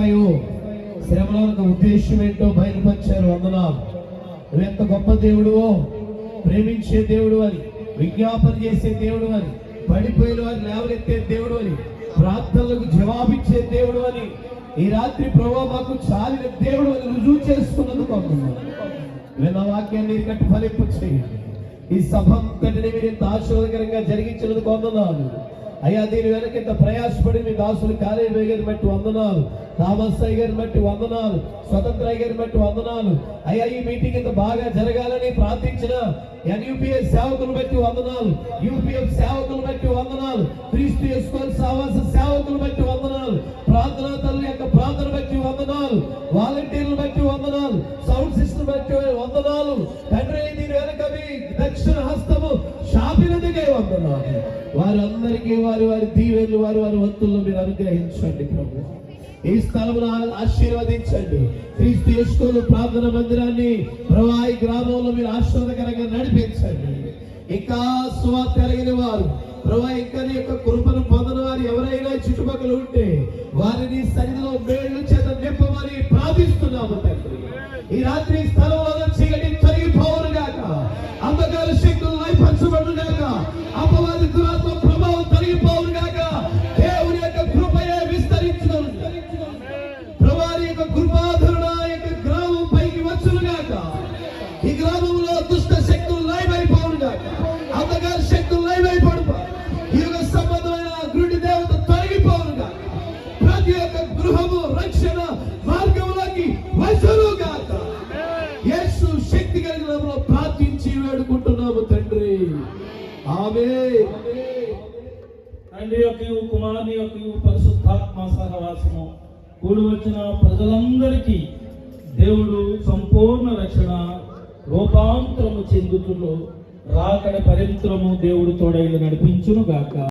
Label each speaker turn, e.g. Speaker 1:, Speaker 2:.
Speaker 1: వస్తాయో, శ్రమల యొక్క ఉద్దేశం ఏంటో బయలుపరిచారు. వందనాలు. నువ్వెంత గొప్ప దేవుడువో, ప్రేమించే దేవుడు అని, విజ్ఞాపన చేసే దేవుడు అని, పడిపోయిన వారిని లేవనెత్తే దేవుడు అని, ప్రార్థనలకు జవాబిచ్చే దేవుడు అని, ఈ రాత్రి ప్రభువా మాకు చాలిన దేవుడు అని రుజువు చేసుకున్నందుకు వందనాలు. విన్న వాక్యాన్ని కట్టి ఫలింపు చేయండి. ఈ సభ అంతటిని మీరు ఇంత ఆశీర్వాదకరంగా జరిగించినందుకు వందనాలు అయ్యా. దీని వెనక ఇంత ప్రయాసపడి మీ దాసులు కాలేజీ గారిని బట్టి వందనాలు, థామస్ అయ్య గారిని బట్టి వందనాలు, స్వతంత్ర అయ్య గారిని బట్టి వందనాలు అయ్యా. ఈ మీటింగ్ ఇంత బాగా జరగాలని ప్రార్థించిన NUPS సేవకులు బట్టి వందనాలు, UPF సేవకులు బట్టి వందనాలు, క్రీస్తు యేసు సహవాస సేవకులు బట్టి వందనాలు, ప్రార్థనా తల్లి యొక్క ప్రార్థన బట్టి వందనాలు, వాలంటీర్లు బట్టి వందనాలు, సౌండ్ సిస్టమ్ బట్టి వందనాలు తండ్రి. దీని వెనక మీ దక్షిణ హస్తము శాపినందుకే వందనాలు. వారందరికీ వారి వారి దీవెనలు వారి వారి వంతుల్లో మీరు అనుగ్రహించండి ప్రభు. ఈ స్థలమును ఆశీర్వదించండి. క్రీస్తు యేసు ప్రార్థన మందిరాన్ని ప్రవాహి గ్రామంలో మీరు ఆశీర్వాదకరంగా నడిపించండి. ఇంకా సువార్త కలిగిన వారు ప్రభా, ఇంకా నీ యొక్క కృపను పొందని వారు ఎవరైనా చుట్టుపక్కల ఉంటే వారిని సన్నిధిలో మేళ్ళు చేత నింపమని ప్రార్థిస్తున్నాము తండ్రి. ఈ రాత్రి స్థలంలో చీకటి తొలగిపోవును గాక, అంధకార శక్తులు నైపంచబడును గాక, అపవాది దురాత్మ ప్రభావం తొలగిపోవును గాక, దేవుని యొక్క కృపయే విస్తరించును. ప్రభువారి యొక్క కృపాధరణ యొక్క గ్రామం పైకి వచ్చును గాక. ఈ గ్రామంలో దుష్ట శక్తులు లయమైపోవును గాక, అంధకార శక్తులు లయమైపోడు. ఈ యొక్క సంబంధమైన గుడి దేవత తొలగిపోవును గాక. ప్రతి ఒక్క గృహము రక్షణ మార్గంలోకి వచ్చును గాక. యేసు శక్తి కలిగిన నామములో ప్రార్థించి వేడుకుంటున్నాము తండ్రి. ఆమేన్.
Speaker 2: తండ్రి యొక్క కుమారుని యొక్క పరిశుద్ధాత్మ సహవాసము కూడి వచ్చిన ప్రజలందరికీ దేవుడు సంపూర్ణ రక్షణ రూపాంతరము చెందుతున్న రాకడ పరింతరము దేవుడు తోడైలు నడిపించును గాక.